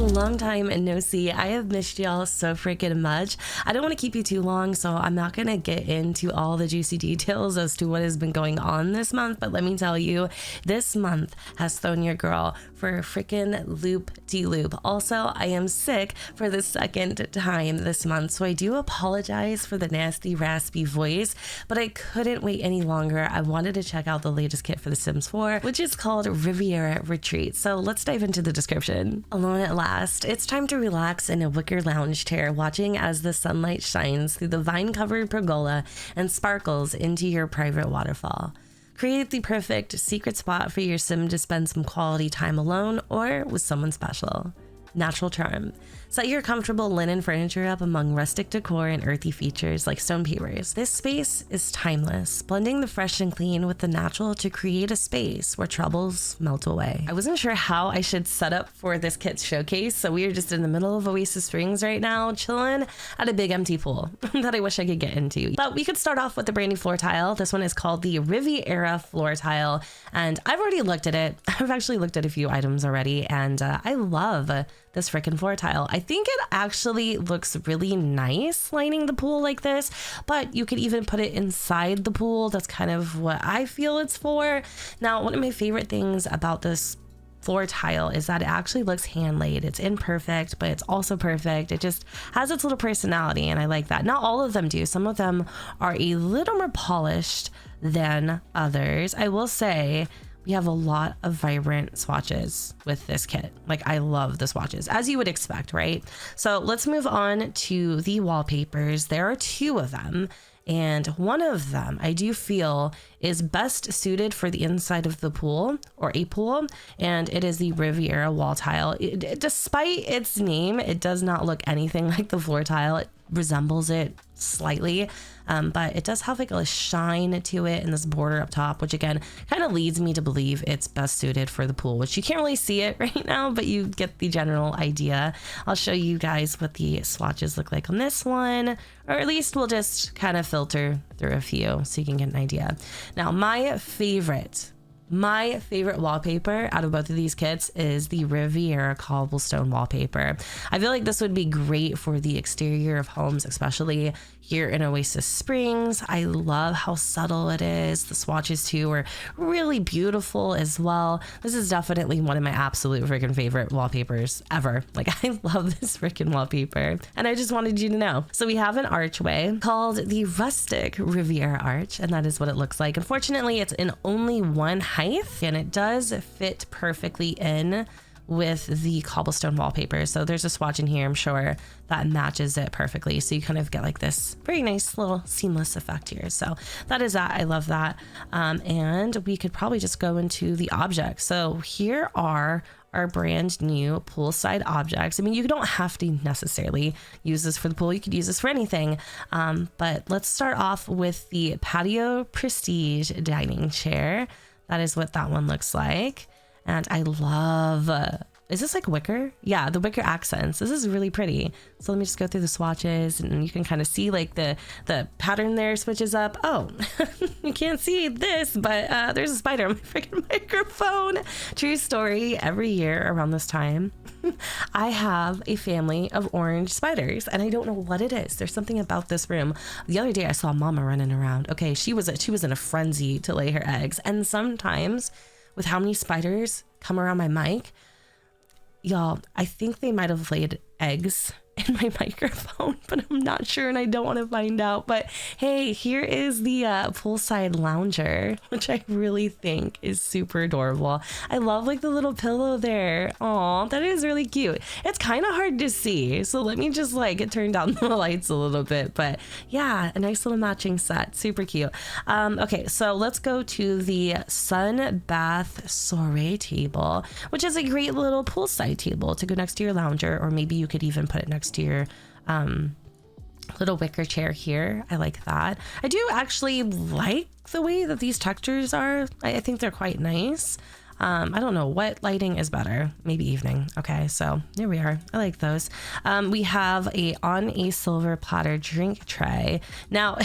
Long time and no see. I have missed y'all so freaking much. I don't want to keep you too long, so I'm not gonna get into all the juicy details as to what has been going on this month, but let me tell you, this month has thrown your girl for a freaking loop-de-loop. Also, I am sick for the second time this month, so I do apologize for the nasty raspy voice, but I couldn't wait any longer. I wanted to check out the latest kit for The Sims 4, which is called Rivera Retreat. So let's dive into the description. Alone at last, it's time to relax in a wicker lounge chair, watching as the sunlight shines through the vine-covered pergola and sparkles into your private waterfall. Create the perfect secret spot for your sim to spend some quality time alone or with someone special. Natural charm. Set your comfortable linen furniture up among rustic decor and earthy features like stone pavers. This space is timeless, blending the fresh and clean with the natural to create a space where troubles melt away. I wasn't sure how I should set up for this kit's showcase, so we are just in the middle of Oasis Springs right now, chilling at a big empty pool that I wish I could get into. But we could start off with the brand new floor tile. This one is called the Rivera floor tile, and I've already looked at it. I've actually looked at a few items already, and I love this freaking floor tile. I think it actually looks really nice lining the pool like this, but you could even put it inside the pool. That's kind of what I feel it's for. Now, one of my favorite things about this floor tile is that it actually looks hand laid. It's imperfect, but it's also perfect. It just has its little personality, and I like that. Not all of them do. Some of them are a little more polished than others. I will say we have a lot of vibrant swatches with this kit. Like, I love the swatches, as you would expect, right? So let's move on to the wallpapers. There are two of them, and one of them I do feel is best suited for the inside of the pool or a pool, and it is the Rivera wall tile. Despite its name, it does not look anything like the floor tile. It resembles it slightly, but it does have like a shine to it and this border up top, which again kind of leads me to believe it's best suited for the pool, which you can't really see it right now, but you get the general idea. I'll show you guys what the swatches look like on this one, or at least we'll just kind of filter through a few so you can get an idea. Now, my favorite wallpaper out of both of these kits is the Rivera cobblestone wallpaper. I feel like this would be great for the exterior of homes, especially here in Oasis Springs. I love how subtle it is. The swatches too are really beautiful as well. This is definitely one of my absolute freaking favorite wallpapers ever. Like, I love this freaking wallpaper, and I just wanted you to know. So we have an archway called the Rustic Rivera Arch, and that is what it looks like. Unfortunately, it's in only one height, and it does fit perfectly in with the cobblestone wallpaper. So there's a swatch in here, I'm sure, that matches it perfectly. So you kind of get like this very nice little seamless effect here. So that is that. I love that. And we could probably just go into the objects. So here are our brand new poolside objects. I mean, you don't have to necessarily use this for the pool. You could use this for anything. But let's start off with the Patio Prestige dining chair. That is what that one looks like. And I love, is this like wicker? Yeah, the wicker accents. This is really pretty. So let me just go through the swatches, and you can kind of see like the pattern there switches up. Oh, you can't see this, but there's a spider on my freaking microphone. True story, every year around this time, I have a family of orange spiders, and I don't know what it is. There's something about this room. The other day I saw Mama running around. Okay, she was in a frenzy to lay her eggs, and sometimes with how many spiders come around my mic, y'all, I think they might have laid eggs in my microphone, but I'm not sure, and I don't want to find out. But hey, here is the poolside lounger, which I really think is super adorable. I love like the little pillow there. Aw, that is really cute. It's kind of hard to see, so let me just like turn down the lights a little bit. But yeah, a nice little matching set, super cute. Okay, so let's go to the sun bath soiree table, which is a great little poolside table to go next to your lounger, or maybe you could even put it next to your little wicker chair here. I like that. I do actually like the way that these textures are. I think they're quite nice. I don't know what lighting is better. Maybe evening. Okay, so there we are. I like those. We have on a silver platter drink tray. Now,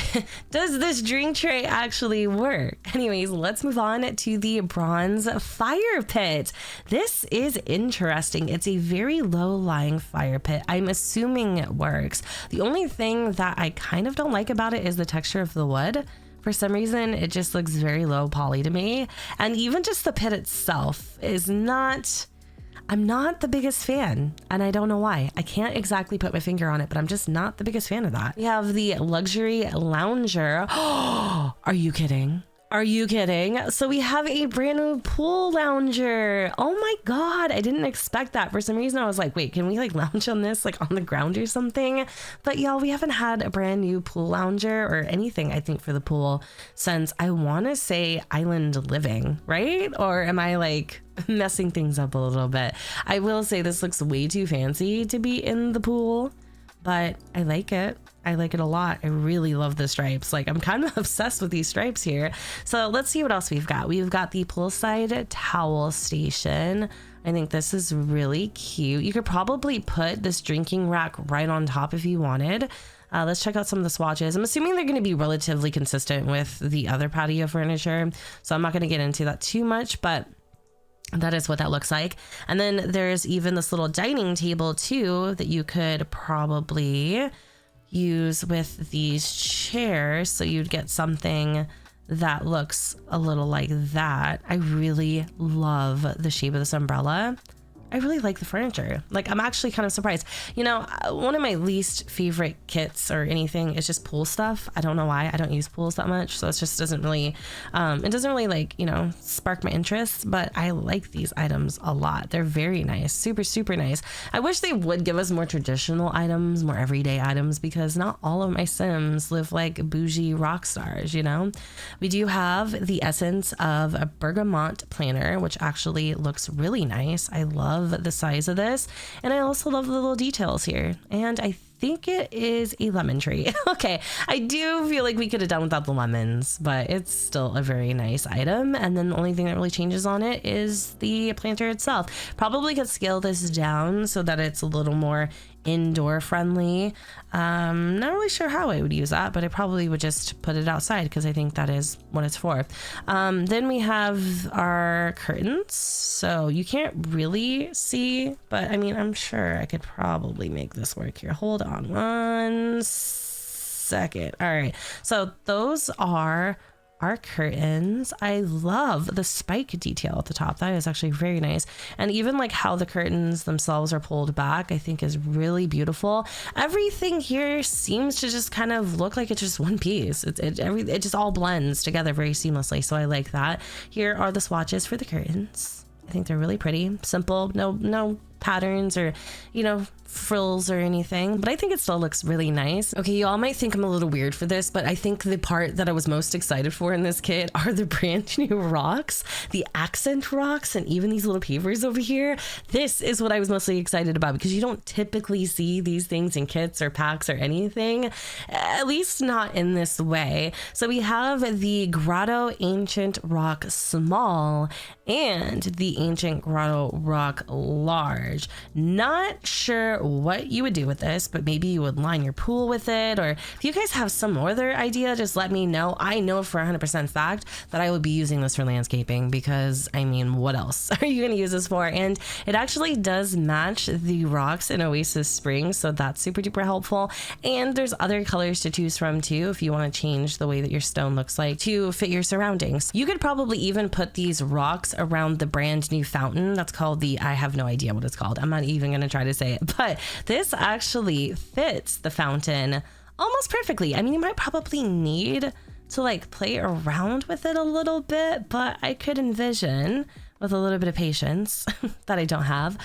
does this drink tray actually work? Anyways, let's move on to the bronze fire pit. This is interesting. It's a very low-lying fire pit. I'm assuming it works. The only thing that I kind of don't like about it is the texture of the wood. For some reason, it just looks very low poly to me. And even just the pit itself is not, I'm not the biggest fan, and I don't know why. I can't exactly put my finger on it, but I'm just not the biggest fan of that. We have the luxury lounger. Are you kidding? Are you kidding? So we have a brand new pool lounger. Oh my God. I didn't expect that. For some reason, I was like, wait, can we like lounge on this like on the ground or something? But y'all, we haven't had a brand new pool lounger or anything, I think, for the pool since I want to say Island Living, right? Or am I like messing things up a little bit? I will say this looks way too fancy to be in the pool, but I like it. I like it a lot. I really love the stripes. Like, I'm kind of obsessed with these stripes here. So let's see what else we've got. We've got the poolside towel station. I think this is really cute. You could probably put this drinking rack right on top if you wanted. Let's check out some of the swatches. I'm assuming they're going to be relatively consistent with the other patio furniture, so I'm not going to get into that too much, but that is what that looks like. And then there's even this little dining table too that you could probably use with these chairs, so you'd get something that looks a little like that. I really love the shape of this umbrella. I really like the furniture. Like, I'm actually kind of surprised. You know, one of my least favorite kits or anything is just pool stuff. I don't know why. I don't use pools that much, so it just doesn't really, it doesn't really like, you know, spark my interest, but I like these items a lot. They're very nice. Super, super nice. I wish they would give us more traditional items, more everyday items, because not all of my Sims live like bougie rock stars, you know? We do have the essence of a bergamot planner, which actually looks really nice. I love the size of this, and I also love the little details here, and I think it is a lemon tree. Okay, I do feel like we could have done without the lemons, but it's still a very nice item. And then the only thing that really changes on it is the planter itself. Probably could scale this down so that it's a little more indoor friendly. Not really sure how I would use that, but I probably would just put it outside because I think that is what it's for. Then we have our curtains. So you can't really see, but I mean, I'm sure I could probably make this work here. Hold on one second. All right. So those are our curtains. I love the spike detail at the top. That is actually very nice. And even like how the curtains themselves are pulled back, I think is really beautiful. Everything here seems to just kind of look like it's just one piece. It just all blends together very seamlessly. So I like that. Here are the swatches for the curtains. I think they're really pretty, simple, no patterns or, you know, frills or anything, but I think it still looks really nice. Okay, you all might think I'm a little weird for this, but I think the part that I was most excited for in this kit are the brand new rocks, the accent rocks, and even these little pavers over here. This is what I was mostly excited about because you don't typically see these things in kits or packs or anything, at least not in this way. So we have the Grotto Ancient Rock Small and the Ancient Grotto Rock Large. Not sure what you would do with this, but maybe you would line your pool with it, or if you guys have some other idea, just let me know. I know for 100% fact that I would be using this for landscaping because, I mean, what else are you going to use this for? And it actually does match the rocks in Oasis Spring, so that's super duper helpful. And there's other colors to choose from too if you want to change the way that your stone looks like to fit your surroundings. You could probably even put these rocks around the brand new fountain. That's called the, I have no idea what it's called. I'm not even going to try to say it, but this actually fits the fountain almost perfectly. I mean, you might probably need to like play around with it a little bit, but I could envision with a little bit of patience that I don't have,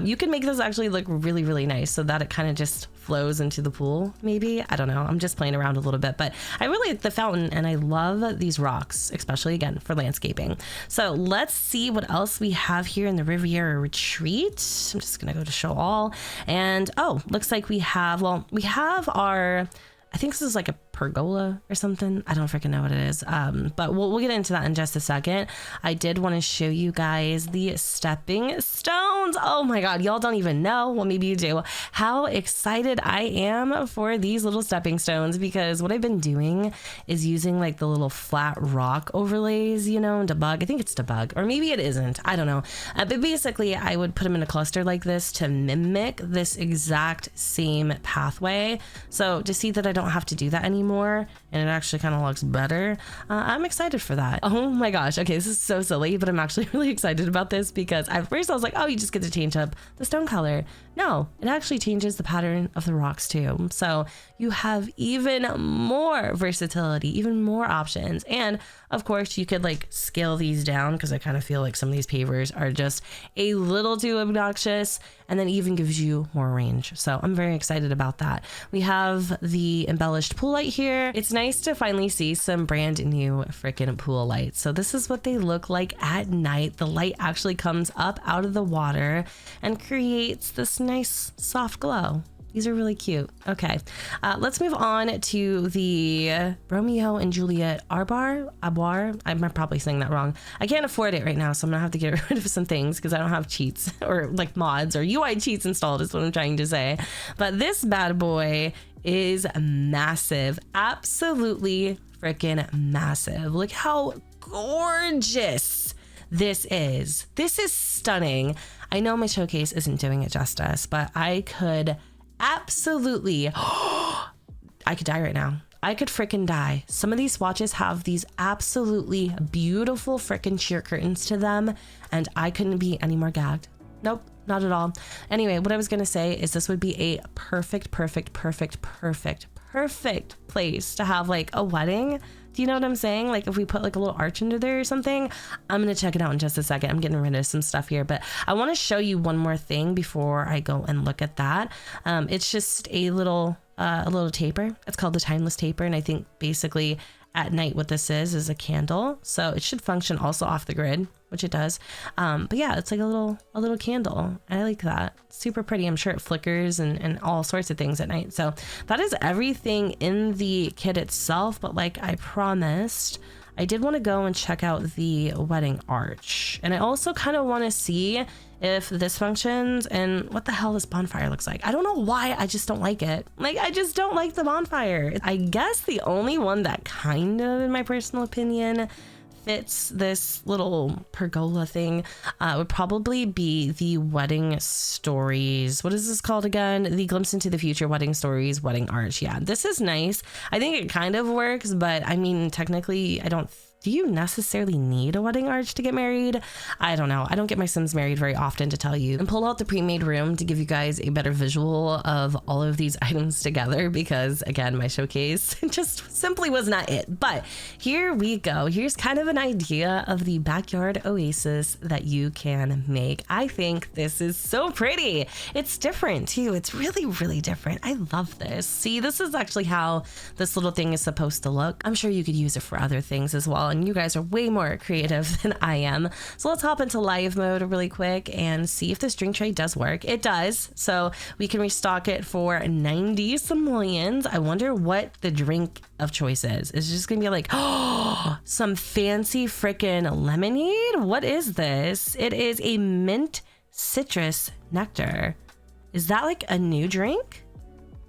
you can make this actually look really, really nice so that it kind of just flows into the pool. Maybe, I don't know. I'm just playing around a little bit, but I really like the fountain and I love these rocks, especially again for landscaping. So let's see what else we have here in the Rivera retreat. I'm just gonna go to show all, and oh, looks like we have, well, we have our, I think this is like a pergola or something. I don't freaking know what it is. But we'll get into that in just a second. I did want to show you guys the stepping stones. Oh my God, y'all don't even know, well, maybe you do, how excited I am for these little stepping stones, because what I've been doing is using like the little flat rock overlays, you know, debug. I think it's debug, or maybe it isn't. I don't know. But basically I would put them in a cluster like this to mimic this exact same pathway. So to see that I don't have to do that anymore, and it actually kind of looks better, I'm excited for that. Oh my gosh. Okay, this is so silly, but I'm actually really excited about this, because at first I was like, oh, you just get to change up the stone color. No, it actually changes the pattern of the rocks too. So you have even more versatility, even more options. And of course you could like scale these down, because I kind of feel like some of these pavers are just a little too obnoxious, and then even gives you more range. So I'm very excited about that. We have the embellished pool light here. It's nice to finally see some brand new freaking pool lights. So this is what they look like at night. The light actually comes up out of the water and creates this nice soft glow. These are really cute. Okay, let's move on to the Romeo and Juliet Arbar. I'm probably saying that wrong. I can't afford it right now, so I'm gonna have to get rid of some things because I don't have cheats or like mods or UI cheats installed is what I'm trying to say. But this bad boy is massive. Absolutely freaking massive. Look how gorgeous this is. This is stunning. I know my showcase isn't doing it justice, but I could absolutely, I could die right now. I could freaking die. Some of these swatches have these absolutely beautiful freaking sheer curtains to them, and I couldn't be any more gagged. Nope, not at all. Anyway, what I was gonna say is this would be a perfect place to have like a wedding. Do you know what I'm saying? Like if we put like a little arch under there or something. I'm gonna check it out in just a second. I'm getting rid of some stuff here, but I want to show you one more thing before I go and look at that. It's just a little taper. It's called the timeless taper, and I think basically at night what this is a candle, so it should function also off the grid, which it does. But yeah, it's like a little candle. I like that. Super pretty. I'm sure it flickers and all sorts of things at night. So that is everything in the kit itself. But like I promised, I did want to go and check out the wedding arch, and I also kind of want to see if this functions and what the hell this bonfire looks like. I don't know why, I just don't like it. Like, I just don't like the bonfire. I guess the only one that kind of, in my personal opinion, fits this little pergola thing would probably be the Wedding Stories. What is this called again? The Glimpse into the Future Wedding Stories Wedding Arch. Yeah, this is nice. I think it kind of works, but I mean, technically, do you necessarily need a wedding arch to get married? I don't know. I don't get my Sims married very often, to tell you. And pull out the pre-made room to give you guys a better visual of all of these items together, because again, my showcase just simply was not it. But here we go. Here's kind of an idea of the backyard oasis that you can make. I think this is so pretty. It's different too. It's really, really different. I love this. See, this is actually how this little thing is supposed to look. I'm sure you could use it for other things as well, and you guys are way more creative than I am. So let's hop into live mode really quick and see if this drink tray does work. It does. So we can restock it for 90 simoleons. I wonder what the drink of choice is. It's just gonna be like, oh, some fancy freaking lemonade. What is this? It is a mint citrus nectar. Is that like a new drink?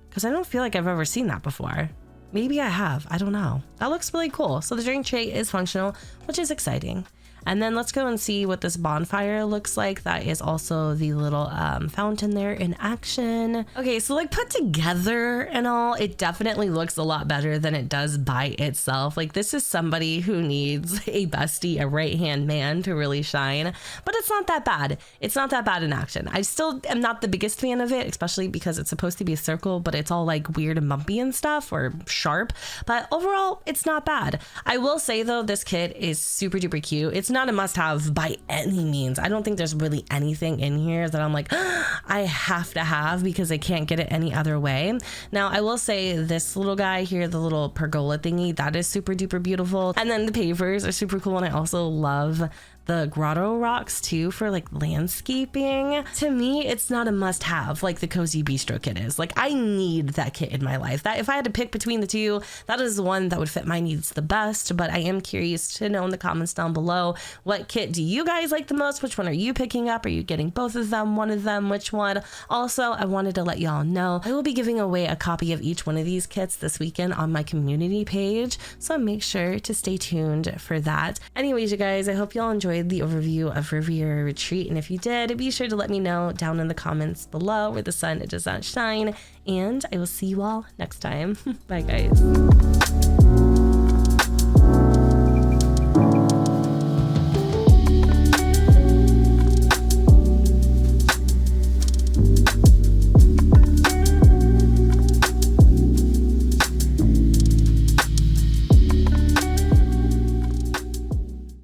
Because I don't feel like I've ever seen that before. Maybe I have, I don't know. That looks really cool. So the drink tray is functional, which is exciting. And then let's go and see what this bonfire looks like. That is also the little fountain there in action. Okay, so like put together and all, it definitely looks a lot better than it does by itself. Like this is somebody who needs a bestie, a right-hand man to really shine, but it's not that bad. It's not that bad in action. I still am not the biggest fan of it, especially because it's supposed to be a circle, but it's all like weird and bumpy and stuff, or sharp. But overall, it's not bad. I will say though, this kit is super duper cute. It's not a must-have by any means. I don't think there's really anything in here that I'm like, I have to have because I can't get it any other way. Now, I will say this little guy here, the little pergola thingy, that is super duper beautiful. And then the pavers are super cool. And I also love the grotto rocks too for like landscaping. To me, it's not a must have like the Cozy Bistro kit is. Like, I need that kit in my life. That if I had to pick between the two, that is the one that would fit my needs the best. But I am curious to know in the comments down below, what kit do you guys like the most? Which one are you picking up? Are you getting both of them, one of them, which one? Also, I wanted to let y'all know I will be giving away a copy of each one of these kits this weekend on my community page, so make sure to stay tuned for that. Anyways, you guys, I hope y'all enjoyed the overview of Rivera Retreat, and if you did, be sure to let me know down in the comments below where the sun does not shine, and I will see you all next time. Bye, guys.